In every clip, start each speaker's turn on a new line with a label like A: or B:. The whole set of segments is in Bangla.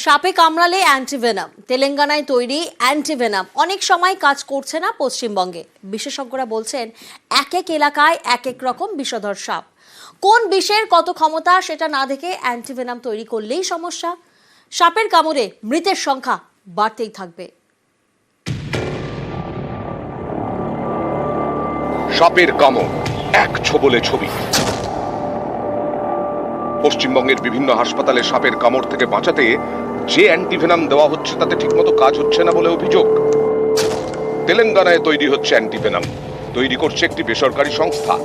A: সাপে কামড়ালে অ্যান্টিভেনাম, তেলেঙ্গানায় তৈরি অ্যান্টিভেনাম অনেক সময় কাজ করছে না পশ্চিমবঙ্গে। বিশেষজ্ঞরা বলছেন এক এক এলাকায় এক এক রকম বিষধর সাপ। কোন বিষের কত ক্ষমতা সেটা না দেখে অ্যান্টিভেনাম তৈরি করলেই সমস্যা। সাপের কামড়ে মৃতের সংখ্যা বাড়তেই থাকবে।
B: সাপের কামড় এক ছোবলে ছবি। পশ্চিমবঙ্গের বিভিন্ন হাসপাতালে সাপের কামড় থেকে বাঁচাতে যে অ্যান্টিভেনাম দেওয়া হচ্ছে তাতে ঠিকমতো কাজ হচ্ছে না বলে অভিযোগ। তেলেঙ্গানায় তৈরি হচ্ছে অ্যান্টিভেনাম, তৈরি করছে একটি বেসরকারি সংস্থা।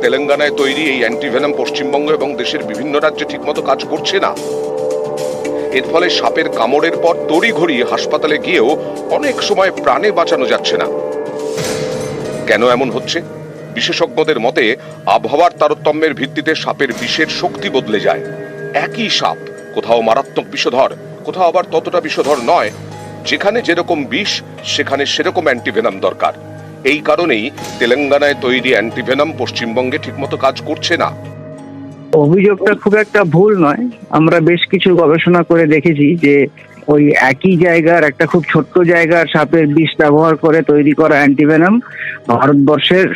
B: তেলেঙ্গানায় তৈরি এই অ্যান্টিভেনাম পশ্চিমবঙ্গ এবং দেশের বিভিন্ন রাজ্যে ঠিকমতো কাজ করছে না। এর ফলে সাপের কামড়ের পর তড়িঘড়ি হাসপাতালে গিয়েও অনেক সময় প্রাণে বাঁচানো যাচ্ছে না। কেন এমন হচ্ছে? বিশেষজ্ঞদের মতে আবহাওয়ার তারতম্যের ভিত্তিতে সাপের বিষের শক্তি বদলে যায়। একই সাপ কোথাও মারাত্মক বিষধর, কোথাও আবার ততটা বিষধর নয়। যেখানে যেরকম বিষ সেখানে সেরকম অ্যান্টিভেনাম দরকার। এই কারণেই তেলেঙ্গানায় তৈরি অ্যান্টিভেনাম পশ্চিমবঙ্গে ঠিকমতো কাজ করছে না।
C: অভিযোগটা খুব একটা ভুল নয়। আমরা বেশ কিছু গবেষণা করে দেখেছি যে ওই একই জায়গার একটা খুব ছোট্ট জায়গার সাপের বিষ ব্যবহার করে তৈরি করা অ্যান্টিভেনাম ভারতবর্ষের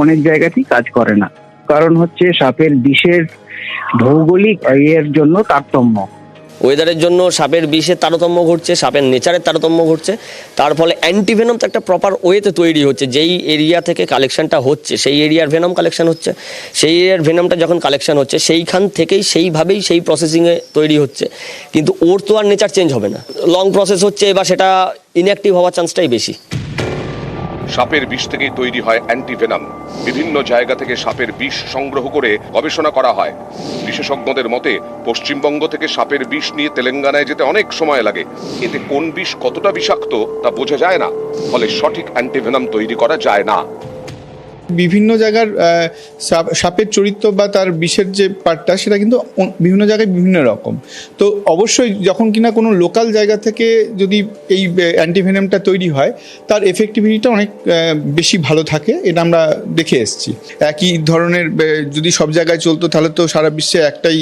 C: অনেক জায়গাতেই কাজ করে না। কারণ হচ্ছে সাপের বিষের ভৌগোলিক এর জন্য তারতম্য।
D: ওয়েদারের জন্য সাপের বিষের তারতম্য ঘটছে, সাপের নেচারের তারতম্য ঘটছে। তার ফলে অ্যান্টিভেনম তো একটা প্রপার ওয়েতে তৈরি হচ্ছে। যেই এরিয়া থেকে কালেকশনটা হচ্ছে সেই এরিয়ার ভেনম কালেকশন হচ্ছে, সেই এরিয়ার ভেনমটা যখন কালেকশন হচ্ছে সেইখান থেকেই সেইভাবেই সেই প্রসেসিংয়ে তৈরি হচ্ছে। কিন্তু ওর তো আর নেচার চেঞ্জ হবে না, লং প্রসেস হচ্ছে বা সেটা ইনঅ্যাক্টিভ হওয়ার চান্সটাই বেশি।
B: সাপের বিষ থেকেই তৈরি হয় অ্যান্টিভেনাম। বিভিন্ন জায়গা থেকে সাপের বিষ সংগ্রহ করে গবেষণা করা হয়। বিশেষজ্ঞদের মতে পশ্চিমবঙ্গ থেকে সাপের বিষ নিয়ে তেলেঙ্গানায় যেতে অনেক সময় লাগে। এতে কোন বিষ কতটা বিষাক্ত তা বোঝা যায় না, ফলে সঠিক অ্যান্টিভেনাম তৈরি করা যায় না।
E: বিভিন্ন জায়গার সাপের চরিত্র বা তার বিষের যে পার্টটা সেটা কিন্তু বিভিন্ন জায়গায় বিভিন্ন রকম। তো অবশ্যই যখন কিনা কোনো লোকাল জায়গা থেকে যদি এই অ্যান্টিভেনামটা তৈরি হয় তার এফেক্টিভিটিটা অনেক বেশি ভালো থাকে। এটা আমরা দেখে এসেছি। একই ধরনের যদি সব জায়গায় চলতো তাহলে তো সারা বিশ্বে একটাই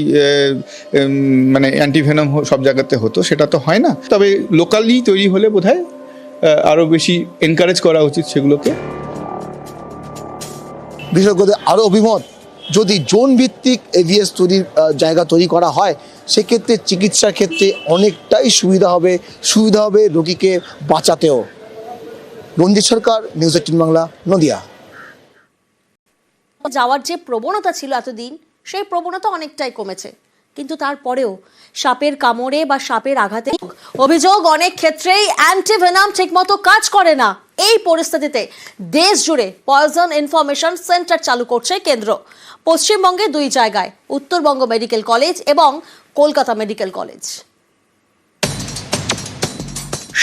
E: মানে অ্যান্টিভেনাম সব জায়গাতে হতো, সেটা তো হয় না। তবে লোকালি তৈরি হলে বোধহয় আরও বেশি এনকারেজ করা উচিত সেগুলোকে।
F: বিশেষজ্ঞদের আরও অভিমত, যদি জোন ভিত্তিক এভিএস তৈরির জায়গা তৈরি করা হয় সেক্ষেত্রে চিকিৎসার ক্ষেত্রে অনেকটাই সুবিধা হবে রোগীকে বাঁচাতেও। রঞ্জিত সরকার, নিউজ 18 বাংলা, নদিয়া।
A: যাওয়ার যে প্রবণতা ছিল এতদিন, সেই প্রবণতা অনেকটাই কমেছে। কিন্তু তারপরেও সাপের কামড়ে বা সাপের আঘাতে অভিযোগ অনেক ক্ষেত্রেই অ্যান্টিভেনাম ঠিকমতো কাজ করে না। এই পরিস্থিতিতে দেশ জুড়ে পয়জন ইনফরমেশন সেন্টার চালু করছে কেন্দ্র। পশ্চিমবঙ্গে 2 জায়গায়, উত্তরবঙ্গ মেডিকেল কলেজ এবং কলকাতা মেডিকেল কলেজ।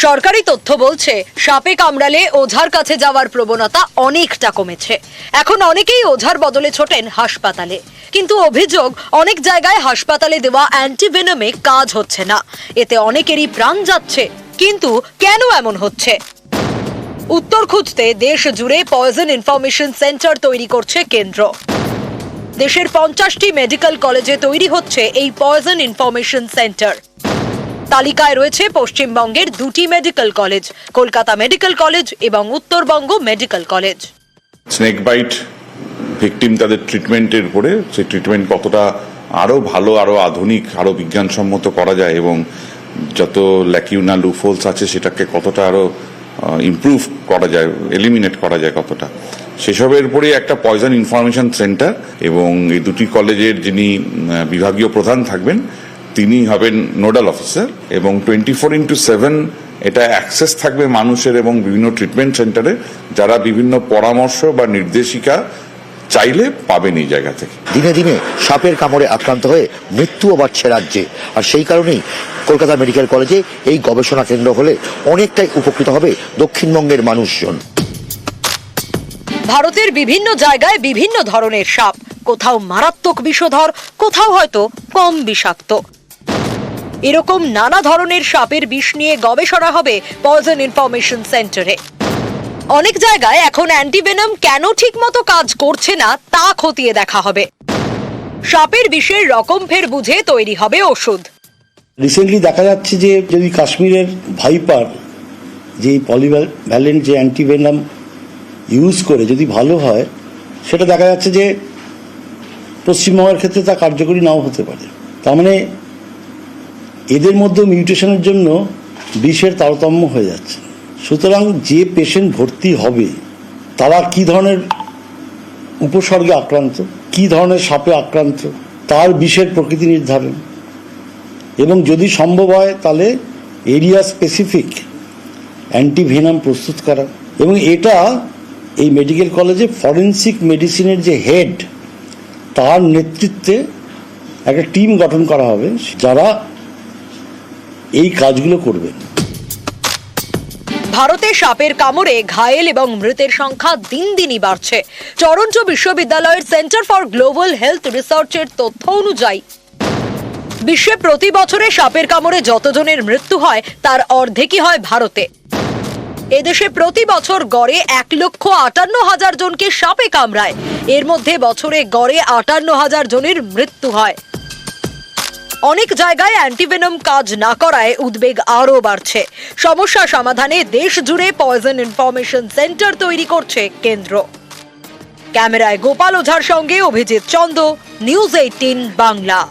G: সরকারি তথ্য বলছে সাপে কামড়ালে ওঝার কাছে যাওয়ার প্রবণতা অনেকটা কমেছে। এখন অনেকেই ওঝার বদলে ছোটেন হাসপাতালে। কিন্তু অভিযোগ অনেক জায়গায় হাসপাতালে দেওয়া অ্যান্টিভেনামে কাজ হচ্ছে না। এতে অনেকেরই প্রাণ যাচ্ছে। কিন্তু কেন এমন হচ্ছে? উত্তর খুঁজতে দেশ জুড়ে পয়জন ইনফরমেশন সেন্টার তৈরি করছে কেন্দ্র। দেশের 50টি মেডিকেল কলেজে তৈরি হচ্ছে এই পয়জন ইনফরমেশন সেন্টার। তালিকায় রয়েছে পশ্চিমবঙ্গের 2টি medical college, Kolkata medical college এবং Uttarbanga medical college.
H: Snake bite victim তাদের ট্রিটমেন্টের উপরে, সেই ট্রিটমেন্ট কতটা আরও ভালো, আরও আধুনিক, আরও বিজ্ঞানসম্মত করা যায় এবং যত ল্যাকিউনা লুফোলস আছে সেটাকে কতটা আরও ইমপ্রুভ করা যায়, এলিমিনেট করা যায় কতটা, সেসবের উপরে একটা পয়জন ইনফরমেশন সেন্টার। এবং এই 2টি কলেজের যিনি বিভাগীয় প্রধান থাকবেন তিনি হবেন নোডাল অফিসার এবং 24x7 এটা অ্যাক্সেস থাকবে মানুষের এবং বিভিন্ন ট্রিটমেন্ট সেন্টারে, যারা বিভিন্ন পরামর্শ বা নির্দেশিকা চাইলে পাবেন এই জায়গা থেকে।
F: দিনে দিনে সাপের কামড়ে আক্রান্ত হয়ে মৃত্যুও বাড়ছে রাজ্যে, আর সেই কারণেই কলকাতা মেডিকেল কলেজে এই গবেষণা কেন্দ্র হলে অনেকটাই উপকৃত হবে দক্ষিণবঙ্গের মানুষজন।
G: ভারতের বিভিন্ন জায়গায় বিভিন্ন ধরনের সাপ, কোথাও মারাত্মক বিষধর, কোথাও হয়তো কম বিষাক্ত। এরকম নানা ধরনের সাপের বিষ নিয়ে গবেষণা হবে পয়জন ইনফরমেশন সেন্টারে। অনেক জায়গায় এখন অ্যান্টিভেনাম কেন ঠিকমতো কাজ করছে না তা খতিয়ে দেখা হবে। সাপের বিষের রকম ফের বুঝে তৈরি হবে ওষুধ।
I: রিসেন্টলি দেখা যাচ্ছে যে যদি কাশ্মীরের ভাইপার যে পলিভ্যালেন্ট যে অ্যান্টিভেনাম ইউজ করে যদি ভালো হয়, সেটা দেখা যাচ্ছে যে পশ্চিমবঙ্গের ক্ষেত্রে তা কার্যকরী নাও হতে পারে। তার মানে এদের মধ্যে মিউটেশনের জন্য বিষের তারতম্য হয়ে যাচ্ছে। সুতরাং যে পেশেন্ট ভর্তি হবে তারা কি ধরনের উপসর্গে আক্রান্ত, কি ধরনের সাপে আক্রান্ত, তার বিষের প্রকৃতি নির্ধারণ, এবং যদি সম্ভব হয় তাহলে এরিয়া স্পেসিফিক অ্যান্টিভেনাম প্রস্তুত করা। এবং এটা এই মেডিকেল কলেজে ফরেনসিক মেডিসিনের যে হেড, তার নেতৃত্বে একটা টিম গঠন করা হবে যারা এই কাজগুলো করবেন।
G: ভারতে সাপের কামড়ে ঘায়েল এবং মৃতের সংখ্যা দিন দিনই বাড়ছে। টরন্টো বিশ্ববিদ্যালয়ের সেন্টার ফর গ্লোবাল হেলথ রিসার্চের তথ্য অনুযায়ী বিশ্বে প্রতি বছরে সাপের কামড়ে যতজনের মৃত্যু হয় তার অর্ধেকই হয় ভারতে। এদেশে প্রতি বছর গড়ে 1,58,000 জনকে সাপে কামড়ায়। এর মধ্যে বছরে গড়ে 58,000 জনের মৃত্যু হয়। অনেক জায়গায় অ্যান্টিভেনম কাজ না করায় উদ্বেগ আরও বাড়ছে। সমস্যা সমাধানে দেশ জুড়ে পয়জন ইনফরমেশন সেন্টার তৈরি করছে কেন্দ্র। ক্যামেরায় গোপাল ওঝার সঙ্গে অভিজিৎ চন্দ, নিউজ 18 বাংলা।